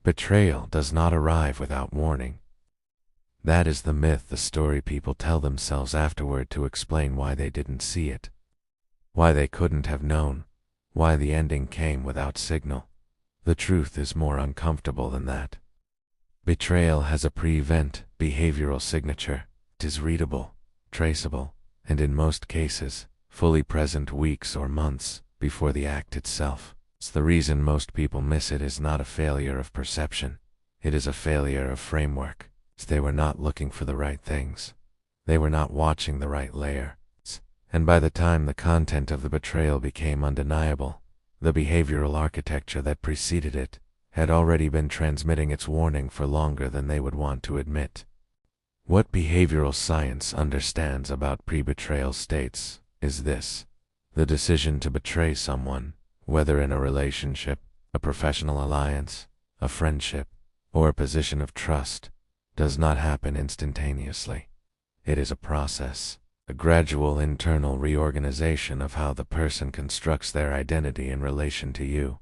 Betrayal does not arrive without warning. That is the myth, the story people tell themselves afterward to explain why they didn't see it, why they couldn't have known, why the ending came without signal. The truth is more uncomfortable than that. Betrayal has a pre-event behavioral signature. It is readable, traceable, and in most cases, fully present weeks or months before the act itself. It's the reason most people miss it is not a failure of perception. It is a failure of framework. They were not looking for the right things. They were not watching the right layers. And by the time the content of the betrayal became undeniable, the behavioral architecture that preceded it had already been transmitting its warning for longer than they would want to admit. What behavioral science understands about pre-betrayal states is this: the decision to betray someone, whether in a relationship, a professional alliance, a friendship, or a position of trust, does not happen instantaneously. It is a process, a gradual internal reorganization of how the person constructs their identity in relation to you.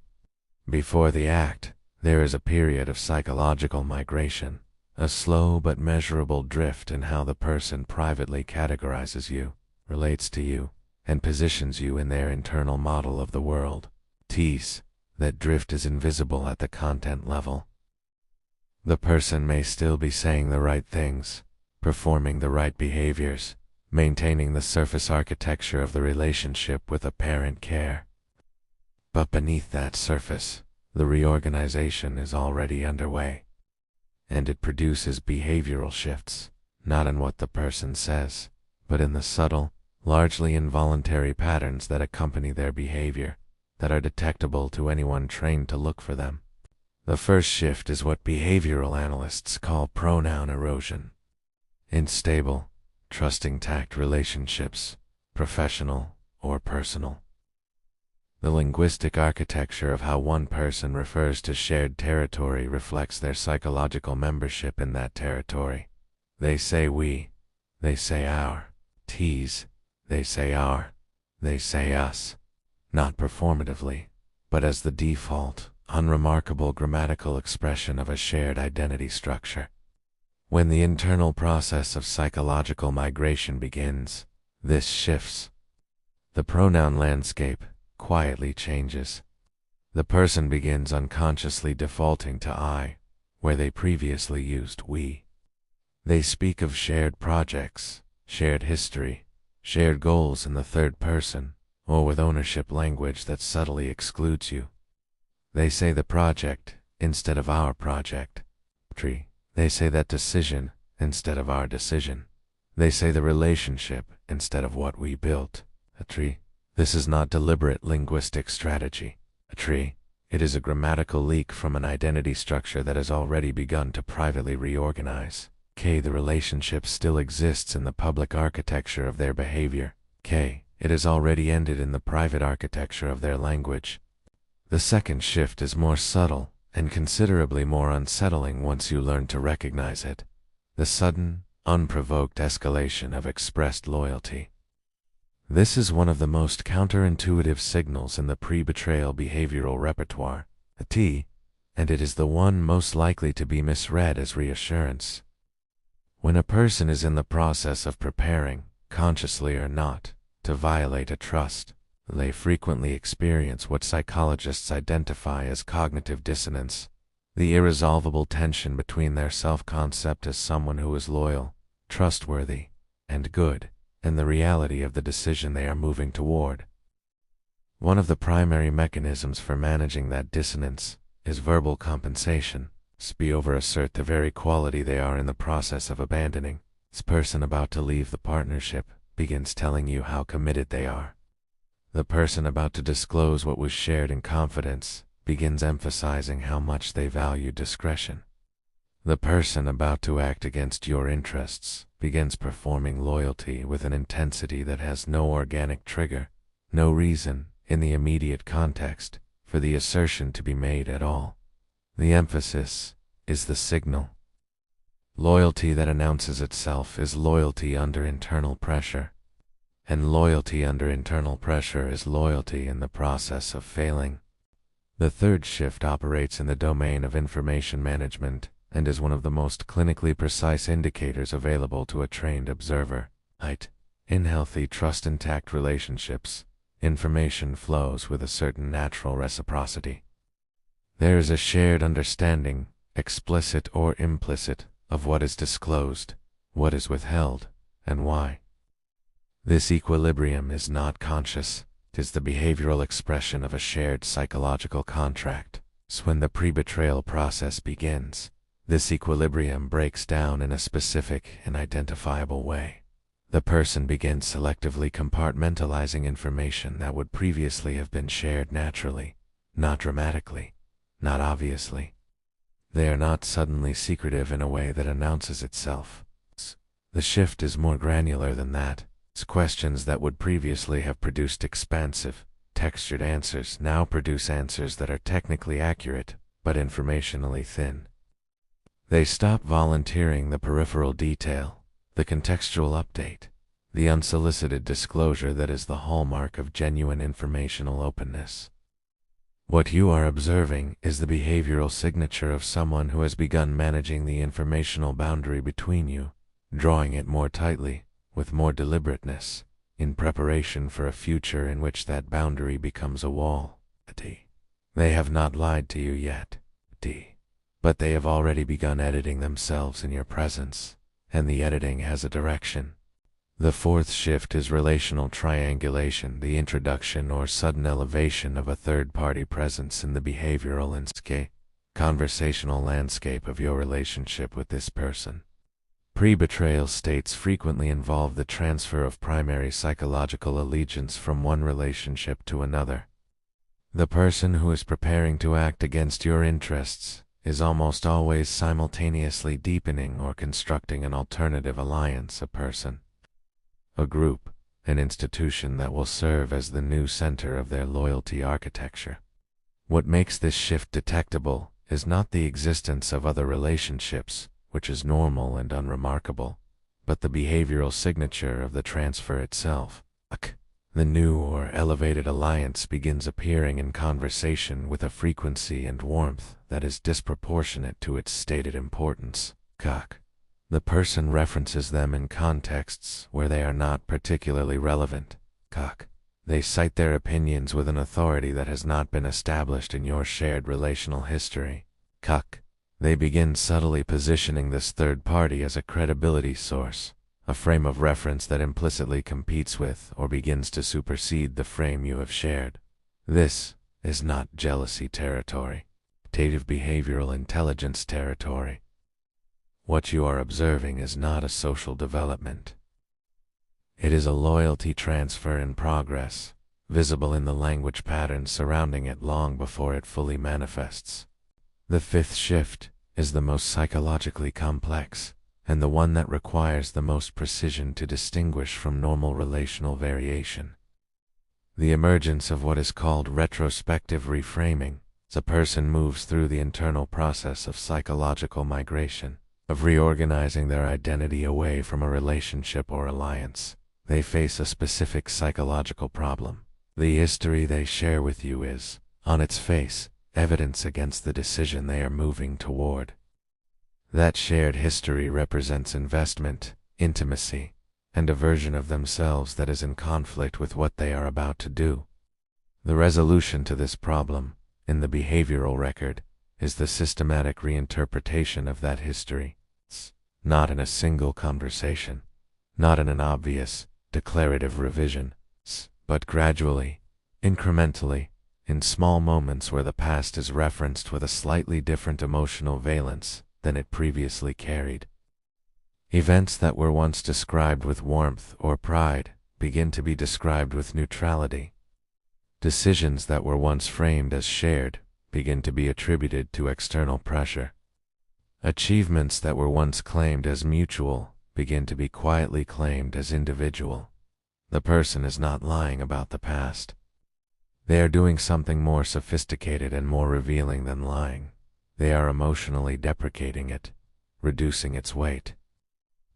Before the act, there is a period of psychological migration, a slow but measurable drift in how the person privately categorizes you, relates to you, and positions you in their internal model of the world. That drift is invisible at the content level. The person may still be saying the right things, performing the right behaviors, maintaining the surface architecture of the relationship with apparent care. But beneath that surface, the reorganization is already underway. And it produces behavioral shifts, not in what the person says, but in the subtle, largely involuntary patterns that accompany their behavior, that are detectable to anyone trained to look for them. The first shift is what behavioral analysts call pronoun erosion. In stable, trusting tact relationships, professional or personal, the linguistic architecture of how one person refers to shared territory reflects their psychological membership in that territory. They say we, they say our, they say our, they say us, not performatively, but as the default, unremarkable grammatical expression of a shared identity structure. When the internal process of psychological migration begins, this shifts. The pronoun landscape quietly changes. The person begins unconsciously defaulting to I, where they previously used we. They speak of shared projects, shared history, shared goals in the third person, or with ownership language that subtly excludes you. They say the project instead of our project. They say that decision instead of our decision. They say the relationship instead of what we built. This is not deliberate linguistic strategy. It is a grammatical leak from an identity structure that has already begun to privately reorganize. The relationship still exists in the public architecture of their behavior. It has already ended in the private architecture of their language. The second shift is more subtle and considerably more unsettling once you learn to recognize it: the sudden, unprovoked escalation of expressed loyalty. This is one of the most counterintuitive signals in the pre-betrayal behavioral repertoire, and it is the one most likely to be misread as reassurance. When a person is in the process of preparing, consciously or not, to violate a trust, they frequently experience what psychologists identify as cognitive dissonance, the irresolvable tension between their self-concept as someone who is loyal, trustworthy, and good, and the reality of the decision they are moving toward. One of the primary mechanisms for managing that dissonance is verbal compensation. Overassert the very quality they are in the process of abandoning. This person about to leave the partnership begins telling you how committed they are. The person about to disclose what was shared in confidence begins emphasizing how much they value discretion. The person about to act against your interests begins performing loyalty with an intensity that has no organic trigger, no reason, in the immediate context, for the assertion to be made at all. The emphasis is the signal. Loyalty that announces itself is loyalty under internal pressure, and loyalty under internal pressure is loyalty in the process of failing. The third shift operates in the domain of information management and is one of the most clinically precise indicators available to a trained observer. In healthy, trust-intact relationships, information flows with a certain natural reciprocity. There is a shared understanding, explicit or implicit, of what is disclosed, what is withheld, and why. This equilibrium is not conscious. It is the behavioral expression of a shared psychological contract. So when the pre-betrayal process begins, this equilibrium breaks down in a specific and identifiable way. The person begins selectively compartmentalizing information that would previously have been shared naturally, not dramatically, not obviously. They are not suddenly secretive in a way that announces itself. The shift is more granular than that. Questions that would previously have produced expansive, textured answers now produce answers that are technically accurate, but informationally thin. They stop volunteering the peripheral detail, the contextual update, the unsolicited disclosure that is the hallmark of genuine informational openness. What you are observing is the behavioral signature of someone who has begun managing the informational boundary between you, drawing it more tightly, with more deliberateness, in preparation for a future in which that boundary becomes a wall. They have not lied to you yet, but they have already begun editing themselves in your presence, and the editing has a direction. The fourth shift is relational triangulation, the introduction or sudden elevation of a third-party presence in the behavioral and conversational landscape of your relationship with this person. Pre-betrayal states frequently involve the transfer of primary psychological allegiance from one relationship to another. The person who is preparing to act against your interests is almost always simultaneously deepening or constructing an alternative alliance, a person, a group, an institution that will serve as the new center of their loyalty architecture. What makes this shift detectable is not the existence of other relationships, which is normal and unremarkable, but the behavioral signature of the transfer itself. The new or elevated alliance begins appearing in conversation with a frequency and warmth that is disproportionate to its stated importance. The person references them in contexts where they are not particularly relevant. They cite their opinions with an authority that has not been established in your shared relational history. They begin subtly positioning this third party as a credibility source, a frame of reference that implicitly competes with or begins to supersede the frame you have shared. This is not jealousy territory, qualitative behavioral intelligence territory. What you are observing is not a social development. It is a loyalty transfer in progress, visible in the language patterns surrounding it long before it fully manifests. The fifth shift is the most psychologically complex, and the one that requires the most precision to distinguish from normal relational variation. The emergence of what is called retrospective reframing, as a person moves through the internal process of psychological migration, of reorganizing their identity away from a relationship or alliance. They face a specific psychological problem. The history they share with you is, on its face, evidence against the decision they are moving toward. That shared history represents investment, intimacy, and a version of themselves that is in conflict with what they are about to do. The resolution to this problem, in the behavioral record, is the systematic reinterpretation of that history. Not in a single conversation, not in an obvious, declarative revision, but gradually, incrementally, in small moments where the past is referenced with a slightly different emotional valence than it previously carried. Events that were once described with warmth or pride begin to be described with neutrality. Decisions that were once framed as shared begin to be attributed to external pressure. Achievements that were once claimed as mutual begin to be quietly claimed as individual. The person is not lying about the past. They are doing something more sophisticated and more revealing than lying. They are emotionally deprecating it, reducing its weight,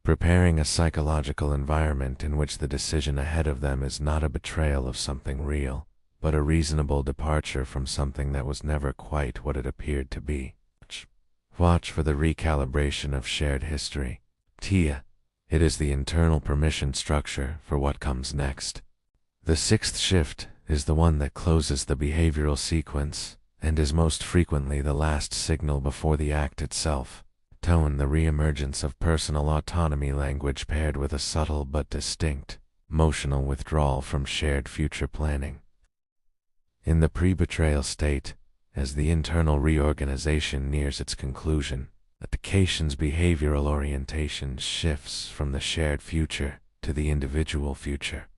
preparing a psychological environment in which the decision ahead of them is not a betrayal of something real, but a reasonable departure from something that was never quite what it appeared to be. Watch for the recalibration of shared history. Tia. It is the internal permission structure for what comes next. The sixth shift is the one that closes the behavioral sequence and is most frequently the last signal before the act itself. Tone, the reemergence of personal autonomy language paired with a subtle but distinct emotional withdrawal from shared future planning. In the pre-betrayal state, as the internal reorganization nears its conclusion, the patient's behavioral orientation shifts from the shared future to the individual future.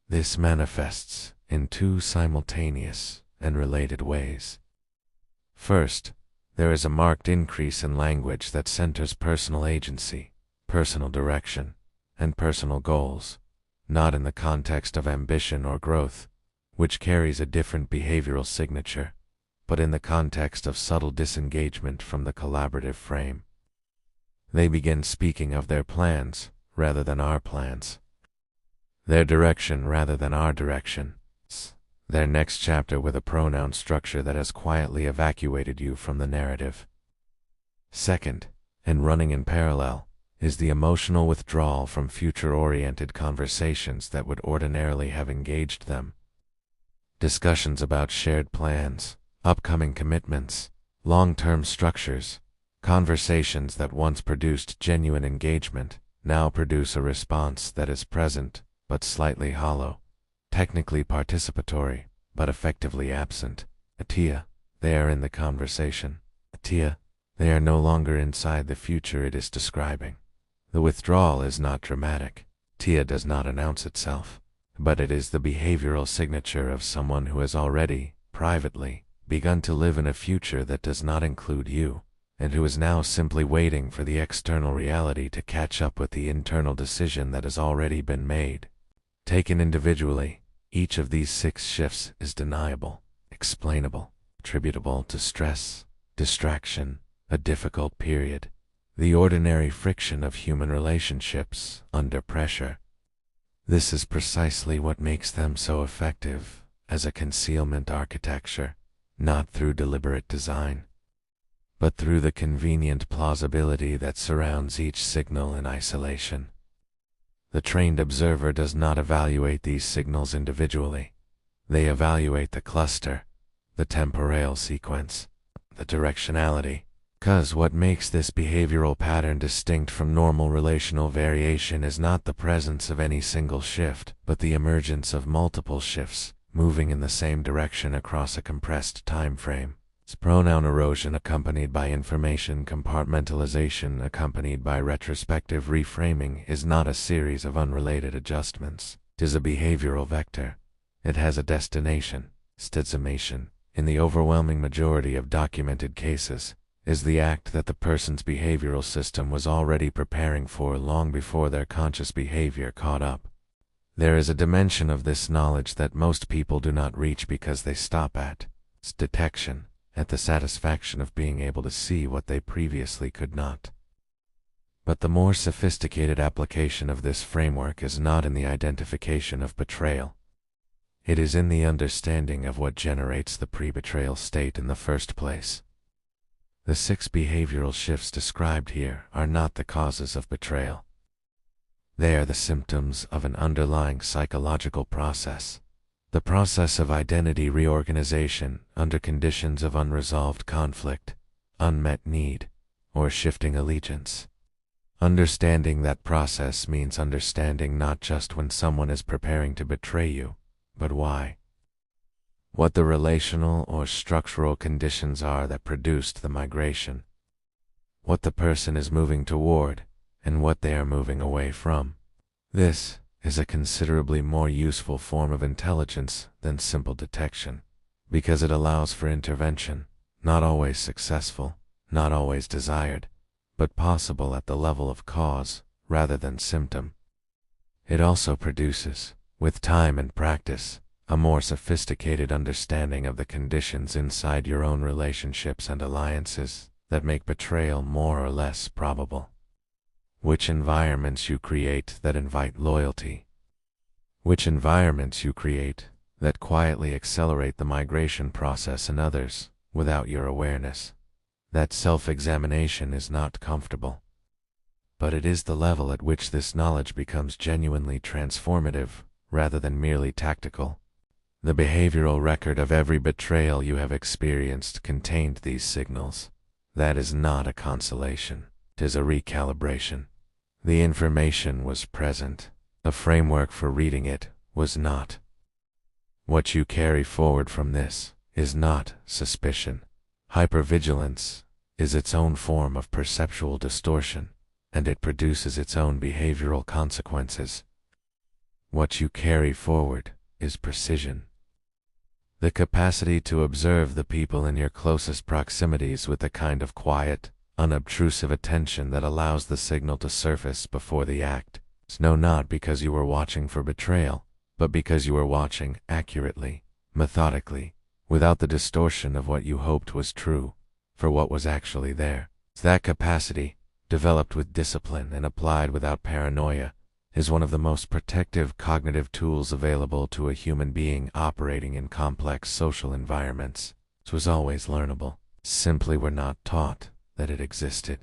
This manifests in two simultaneous and related ways. First, there is a marked increase in language that centers personal agency, personal direction, and personal goals, not in the context of ambition or growth, which carries a different behavioral signature, but in the context of subtle disengagement from the collaborative frame. They begin speaking of their plans rather than our plans, their direction rather than our direction, their next chapter with a pronoun structure that has quietly evacuated you from the narrative. Second, and running in parallel, is the emotional withdrawal from future-oriented conversations that would ordinarily have engaged them. Discussions about shared plans, upcoming commitments, long-term structures, conversations that once produced genuine engagement, now produce a response that is present but slightly hollow, technically participatory but effectively absent. Atia, they are in the conversation. Atia, they are no longer inside the future it is describing. The withdrawal is not dramatic. Tia does not announce itself, but it is the behavioral signature of someone who has already, privately, begun to live in a future that does not include you, and who is now simply waiting for the external reality to catch up with the internal decision that has already been made. Taken individually, each of these six shifts is deniable, explainable, attributable to stress, distraction, a difficult period, the ordinary friction of human relationships under pressure. This is precisely what makes them so effective as a concealment architecture, not through deliberate design, but through the convenient plausibility that surrounds each signal in isolation. The trained observer does not evaluate these signals individually. They evaluate the cluster, the temporal sequence, the directionality. Because what makes this behavioral pattern distinct from normal relational variation is not the presence of any single shift, but the emergence of multiple shifts, moving in the same direction across a compressed time frame. It's pronoun erosion accompanied by information compartmentalization accompanied by retrospective reframing is not a series of unrelated adjustments. It is a behavioral vector. It has a destination. Stizimation, in the overwhelming majority of documented cases, is the act that the person's behavioral system was already preparing for long before their conscious behavior caught up. There is a dimension of this knowledge that most people do not reach because they stop at its detection, at the satisfaction of being able to see what they previously could not. But the more sophisticated application of this framework is not in the identification of betrayal. It is in the understanding of what generates the pre-betrayal state in the first place. The six behavioral shifts described here are not the causes of betrayal. They are the symptoms of an underlying psychological process, the process of identity reorganization under conditions of unresolved conflict, unmet need, or shifting allegiance. Understanding that process means understanding not just when someone is preparing to betray you, but why. What the relational or structural conditions are that produced the migration. What the person is moving toward, and what they are moving away from. This is a considerably more useful form of intelligence than simple detection, because it allows for intervention, not always successful, not always desired, but possible at the level of cause rather than symptom. It also produces, with time and practice, a more sophisticated understanding of the conditions inside your own relationships and alliances that make betrayal more or less probable. Which environments you create that invite loyalty. Which environments you create that quietly accelerate the migration process in others without your awareness. That self-examination is not comfortable, but it is the level at which this knowledge becomes genuinely transformative rather than merely tactical. The behavioral record of every betrayal you have experienced contained these signals. That is not a consolation. 'Tis a recalibration. The information was present. The framework for reading it was not. What you carry forward from this is not suspicion. Hypervigilance is its own form of perceptual distortion, and it produces its own behavioral consequences. What you carry forward is precision. The capacity to observe the people in your closest proximities with the kind of quiet, unobtrusive attention that allows the signal to surface before the act. No, not because you were watching for betrayal, but because you were watching accurately, methodically, without the distortion of what you hoped was true, for what was actually there. That capacity, developed with discipline and applied without paranoia, is one of the most protective cognitive tools available to a human being operating in complex social environments. It was always learnable. Simply were not taught that it existed.